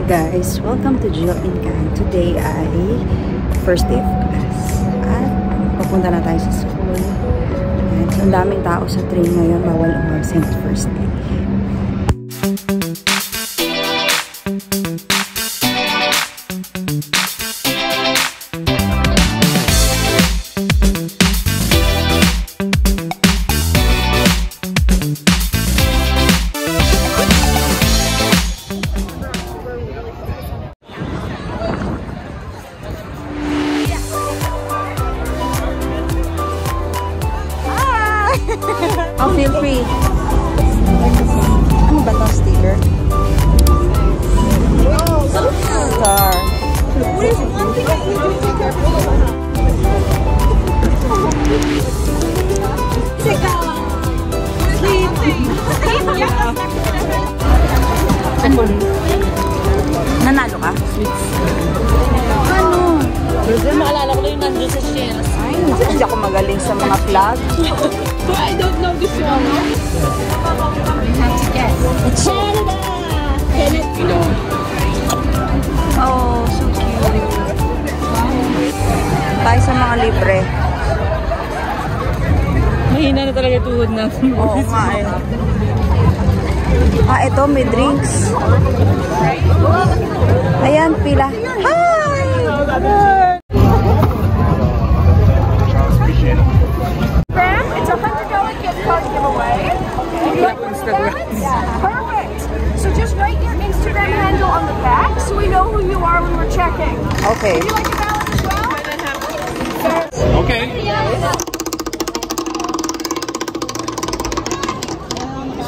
Guys, welcome to Jill in Can. Today ay first day of class at papunta na tayo sa school. And so, ang daming tao sa train ngayon, bawal umasin at first day. Oh, feel free. Ano ba ito? Sticker? Star. Ano? Nanalo ka? Ano? Maalala ko lang yung nandun sa shells. Ay, naku, hindi ako magaling sa mga vlog. So I don't know this one. You have to guess. Canada! Oh, so cute. Tayo sa mga libre. Mahina na talaga tuhod natin. Oo nga eh. Ah, ito may drinks. Ayan, pila. Hi! It's a $100 gift card giveaway. Okay. Yeah, perfect. So just write your Instagram handle on the back so we know who you are when we're checking. Okay. Would you like a ballot as well? Okay.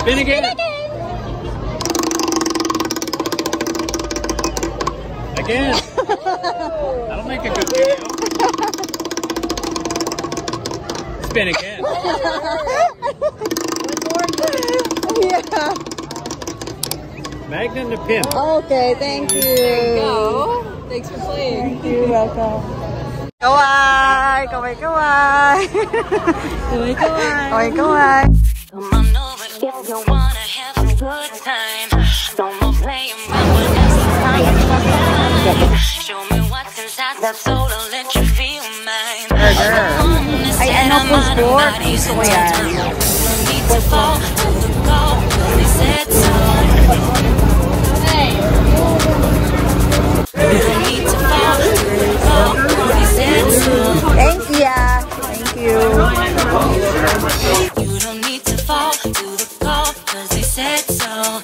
Spin again. Again. That'll make a good video. Spin again. Yeah. Magnet and pin. Okay, thank you. Go. Thanks for playing. Thank you, welcome. Kawai! Kawai, kawai! Kawai, kawai. Kawai, kawai! Come on over if you wanna have a good time. No more playing around with us. Show me what's inside that soul, I'll let you feel mine. Ay, ano po sport? Gusto ko yan. Need to fall to the goal, they said so. Hey. Need to fall to the goal, they said so. Thank you. Thank you. You don't need to fall to the goal, cause they said so.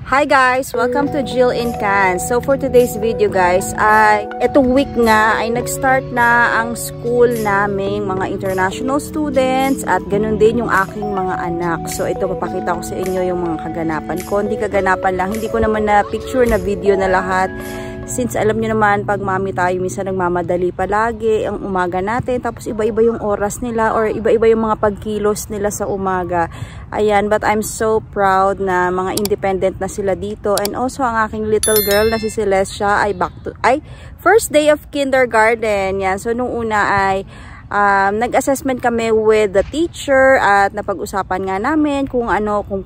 Hi guys! Welcome to Jill in Can. So for today's video guys, itong week nga ay nag-start na ang school naming mga international students at ganun din yung aking mga anak. So ito papakita ko sa inyo yung mga kaganapan ko. Hindi kaganapan lang, hindi ko naman na picture na video na lahat. Since alam nyo naman, pag mami tayo, minsan nagmamadali palagi ang umaga natin. Tapos iba-iba yung oras nila or iba-iba yung mga pagkilos nila sa umaga. Ayan, but I'm so proud na mga independent na sila dito. And also, ang aking little girl na si Celestia ay first day of kindergarten. Yan, so nung una ay nag-assessment kami with the teacher at napag-usapan nga namin kung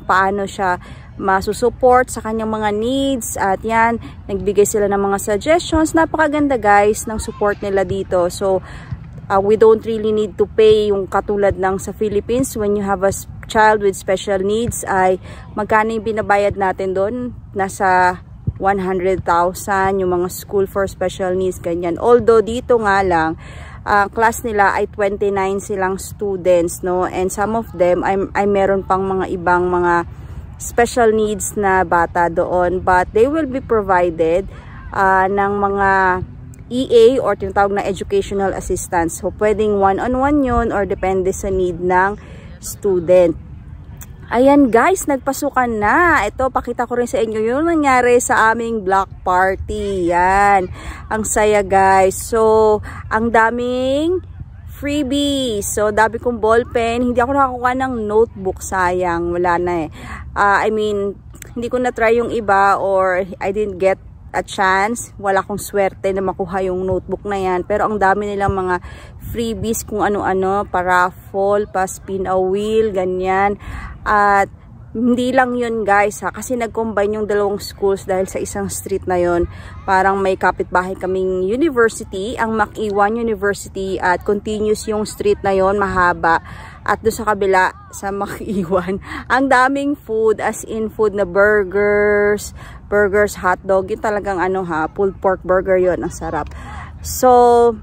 paano siya masusupport sa kanyang mga needs at yan, nagbigay sila ng mga suggestions. Napakaganda guys ng support nila dito. So we don't really need to pay yung katulad ng sa Philippines when you have a child with special needs ay magkano yung binabayad natin doon? Nasa 100,000 yung mga school for special needs, ganyan. Although dito nga lang class nila ay 29 silang students, no? And some of them ay meron pang mga ibang mga special needs na bata doon, but they will be provided ng mga EA or tinatawag na educational assistance. So pwedeng one-on-one yun or depende sa need ng student. Ayan guys, nagpasukan na. Ito, pakita ko rin sa inyo yung nangyari sa aming block party. Yan. Ang saya guys. So, ang daming freebies. So, dami kong ballpen. Hindi ako nakakuha ng notebook. Sayang. Wala na eh. I mean, hindi ko na-try yung iba or I didn't get a chance. Wala akong swerte na makuha yung notebook na yan. Pero ang dami nilang mga freebies kung ano-ano. Pa-raffle, pa-spin a wheel, ganyan. At Hindi lang yun guys ha, kasi nag-combine yung dalawang schools dahil sa isang street na yun. Parang may kapitbahay kaming university, ang Mac-Iwan University, at continuous yung street na yun, mahaba. At doon sa kabila, sa Mac-Iwan, ang daming food, as in food na burgers, hotdog, yung talagang ano ha, pulled pork burger yun, ang sarap. So,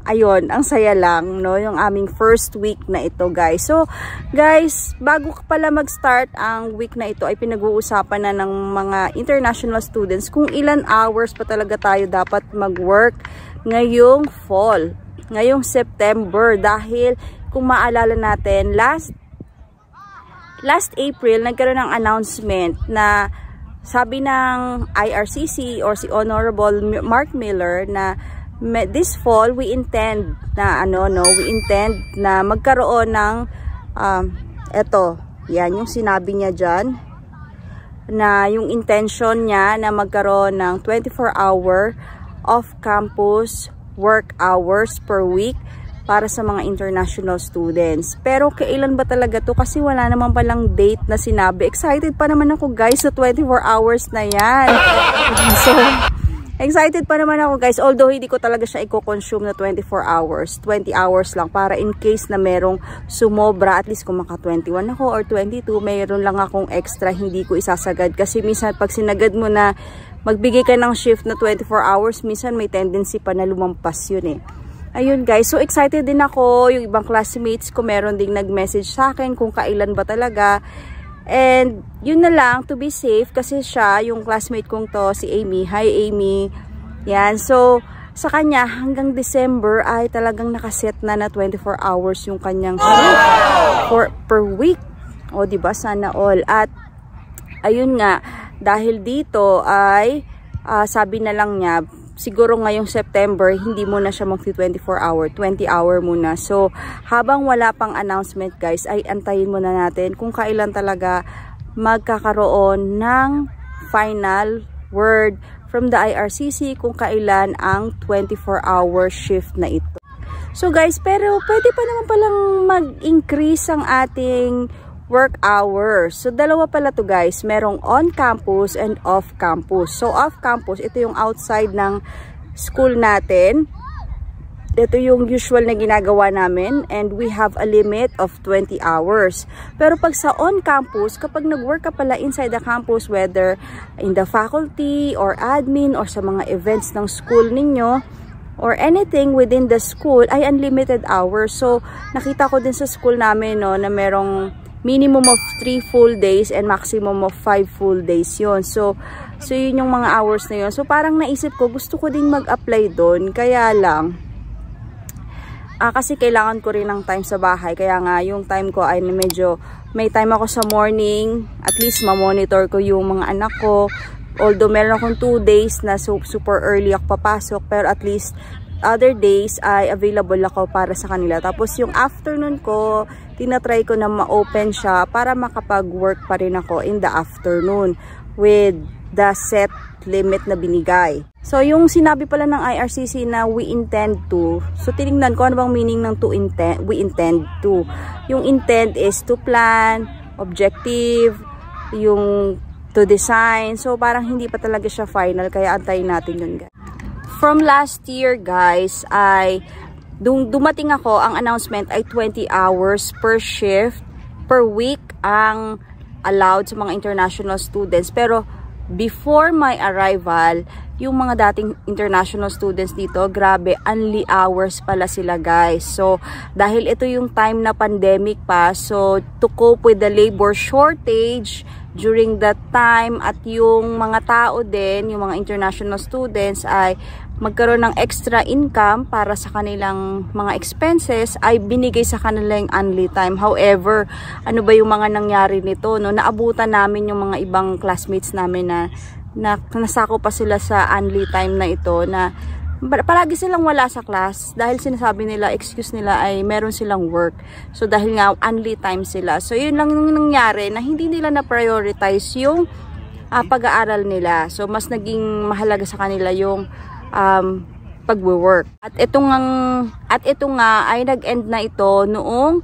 ayun, ang saya lang, no, yung aming first week na ito, guys. So, guys, bago pala mag-start ang week na ito, ay pinag-uusapan na ng mga international students kung ilan hours pa talaga tayo dapat mag-work ngayong fall, ngayong September. Dahil, kung maalala natin, last April, nagkaroon ng announcement na sabi ng IRCC or si Honorable Mark Miller na this fall we intend na magkaroon ng eto, yan yung sinabi niya dyan, na yung intention niya na magkaroon ng 24-hour off-campus work hours per week para sa mga international students. Pero kailan ba talaga to? Kasi wala naman palang date na sinabi. Excited pa naman ako guys sa 24 hours na yan. So, excited pa naman ako guys, although hindi ko talaga siya i-consume na 24 hours. 20 hours lang para in case na merong sumobra, at least kung maka 21 ako or 22, mayroon lang akong extra, hindi ko isasagad. Kasi minsan pag sinagad mo na magbigay ka ng shift na 24 hours, minsan may tendency pa na lumampas yun eh. Ayun guys, so excited din ako. Yung ibang classmates ko meron ding nag-message sa akin kung kailan ba talaga. And yun na lang, to be safe, kasi siya, yung classmate kong to, si Amy. Hi Amy. Yan, so sa kanya hanggang December ay talagang nakaset na 24 hours yung kanyang per week. O diba, sana all. At ayun nga, dahil dito ay sabi na lang niya, siguro ngayong September, hindi mo na siya mag-24 hour, 20 hour muna. So, habang wala pang announcement guys, ay antayin muna natin kung kailan talaga magkakaroon ng final word from the IRCC kung kailan ang 24-hour shift na ito. So guys, pero pwede pa naman palang mag-increase ang ating work hours. So, dalawa pala to guys. Merong on-campus and off-campus. So, off-campus, ito yung outside ng school natin. Ito yung usual na ginagawa namin. And we have a limit of 20 hours. Pero pag sa on-campus, kapag nag-work ka pala inside the campus, whether in the faculty or admin or sa mga events ng school ninyo, or anything within the school, ay unlimited hours. So, nakita ko din sa school namin no, na merong minimum of 3 full days and maximum of 5 full days yon. So yun yung mga hours na yun. So parang naisip ko, gusto ko din mag-apply doon. Kaya lang, kasi kailangan ko rin ng time sa bahay. Kaya nga yung time ko ay medyo, may time ako sa morning. At least ma-monitor ko yung mga anak ko. Although meron akong 2 days na super early ako papasok. Pero at least other days ay available ako para sa kanila. Tapos yung afternoon ko, tinatry ko na ma-open siya para makapag-work pa rin ako in the afternoon with the set limit na binigay. So yung sinabi pala ng IRCC na we intend to, so tinignan ko ano bang meaning ng we intend to. Yung intent is to plan, objective, yung to design. So parang hindi pa talaga siya final, kaya antayin natin yun guys. From last year guys ay dumating ako, ang announcement ay 20 hours per shift per week ang allowed sa mga international students. Pero before my arrival, yung mga dating international students dito, grabe, only hours pala sila guys. So dahil ito yung time na pandemic pa, so to cope with the labor shortage during that time, at yung mga tao din, yung mga international students ay magkaroon ng extra income para sa kanilang mga expenses, ay binigay sa kanilang only time. However, ano ba yung mga nangyari nito? No? Naabutan namin yung mga ibang classmates namin na nasako pa sila sa only time na ito, na palagi silang wala sa class dahil sinasabi nila, excuse nila ay meron silang work. So dahil nga only time sila. So yun lang yung nangyari, na hindi nila na-prioritize yung pag-aaral nila. So mas naging mahalaga sa kanila yung pag-work. At ito nga ay nag-end na ito noong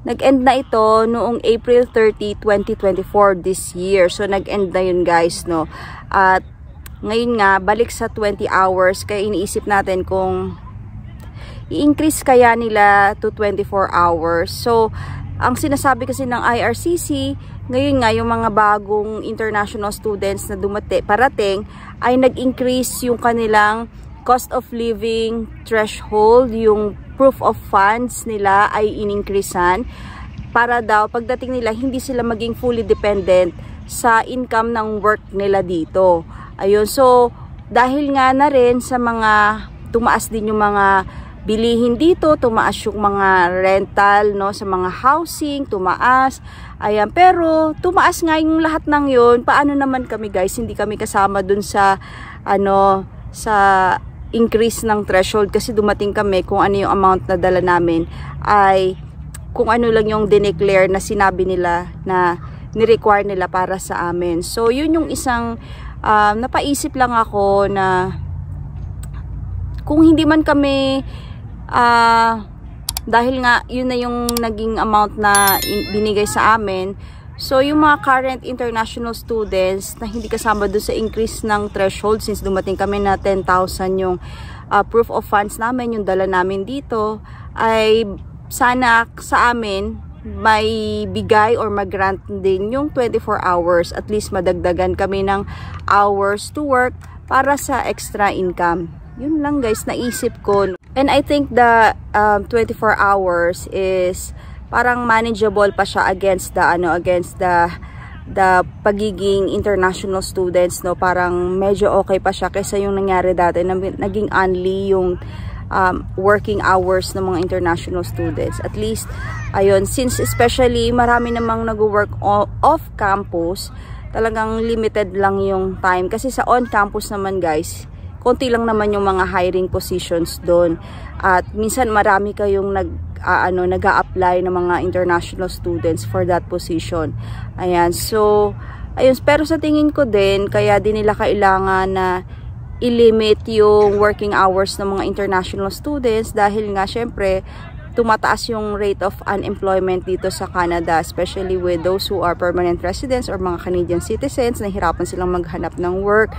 Nag-end na ito noong April 30, 2024 this year. So nag-end na yun guys, no. At ngayon nga balik sa 20 hours, kaya iniisip natin kung i-increase kaya nila to 24 hours. So ang sinasabi kasi ng IRCC, ngayon nga yung mga bagong international students na parating ay nag-increase yung kanilang cost of living threshold, yung proof of funds nila ay in-increasean para daw pagdating nila hindi sila maging fully dependent sa income ng work nila dito. Ayun, so dahil nga na rin sa mga tumaas din yung mga bilihin dito, tumaas yung mga rental, no, sa mga housing, tumaas. Ayan, pero tumaas nga yung lahat ng yun. Paano naman kami guys? Hindi kami kasama dun sa sa increase ng threshold kasi dumating kami kung ano yung amount na dala namin ay kung ano lang yung dineclare na sinabi nila na ni-require nila para sa amin. So yun yung isang napaisip lang ako na kung hindi man kami dahil nga yun na yung naging amount na binigay sa amin, so yung mga current international students na hindi kasama doon sa increase ng threshold, since dumating kami na 10,000 yung proof of funds namin, yung dala namin dito, ay sana sa amin may bigay or mag-grant din yung 24 hours, at least madagdagan kami ng hours to work para sa extra income. Yun lang guys, naisip ko. And I think the 24 hours is parang manageable pa siya against the pagiging international students, no. Parang medyo okay pa siya kaysa yung nangyari dati na naging only yung working hours ng mga international students. At least ayun, since especially marami namang nag-work off campus, talagang limited lang yung time kasi sa on campus naman guys, konti lang naman yung mga hiring positions doon. At minsan marami kayong nag-a-apply ng mga international students for that position. Ayan, so ayun, pero sa tingin ko din kaya din nila kailangan na i-limit yung working hours ng mga international students dahil nga syempre tumataas yung rate of unemployment dito sa Canada, especially with those who are permanent residents or mga Canadian citizens, nahihirapan silang maghanap ng work.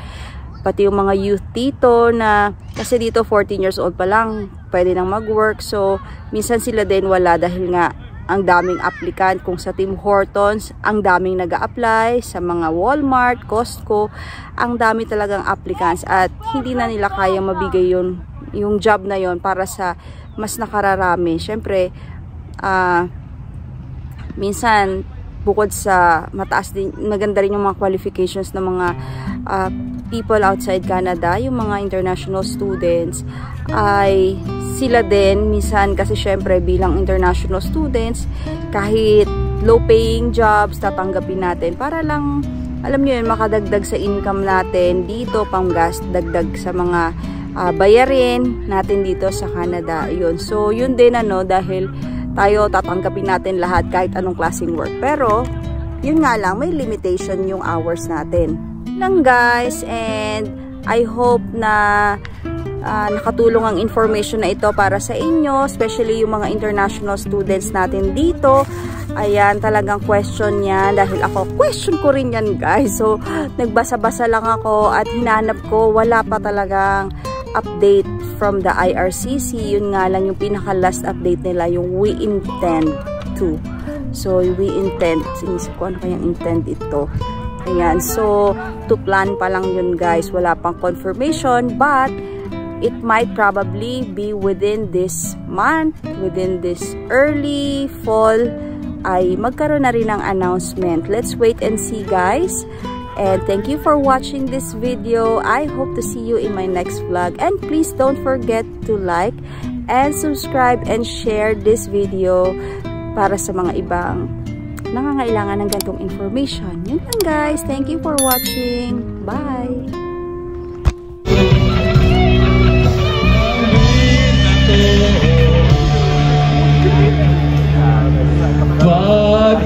Pati yung mga youth dito na, kasi dito 14 years old pa lang, pwede nang mag-work. So, minsan sila din wala dahil nga ang daming applicant. Kung sa Tim Hortons, ang daming nag-a-apply. Sa mga Walmart, Costco, ang dami talagang applicants. At hindi na nila kaya mabigay yung job na yon para sa mas nakararami. Siyempre, minsan, bukod sa mataas din, maganda rin yung mga qualifications ng mga people outside Canada, yung mga international students, ay sila din minsan kasi syempre bilang international students, kahit low paying jobs tatanggapin natin para lang, alam nyo yun, makadagdag sa income natin dito, panggas, dagdag sa mga bayarin natin dito sa Canada. Yun. So yun din dahil tayo tatanggapin natin lahat kahit anong klaseng work, pero yun nga lang, may limitation yung hours natin lang guys. And I hope na nakatulong ang information na ito para sa inyo, especially yung mga international students natin dito. Ayan, talagang question yan dahil ako, question ko rin yan guys. So nagbasa-basa lang ako at hinanap ko, wala pa talagang update from the IRCC. Yun nga lang yung pinaka last update nila, yung we intend to. So we intend, sinisip ko ano kayang intend ito. Ayan, so to plan pa lang yun guys, wala pang confirmation, but it might probably be within this month, within this early fall, ay magkaroon na rin ng announcement. Let's wait and see guys. And thank you for watching this video. I hope to see you in my next vlog. And please don't forget to like and subscribe and share this video para sa mga ibang nangangailangan ng ganitong information. Yun lang guys. Thank you for watching. Bye! Pag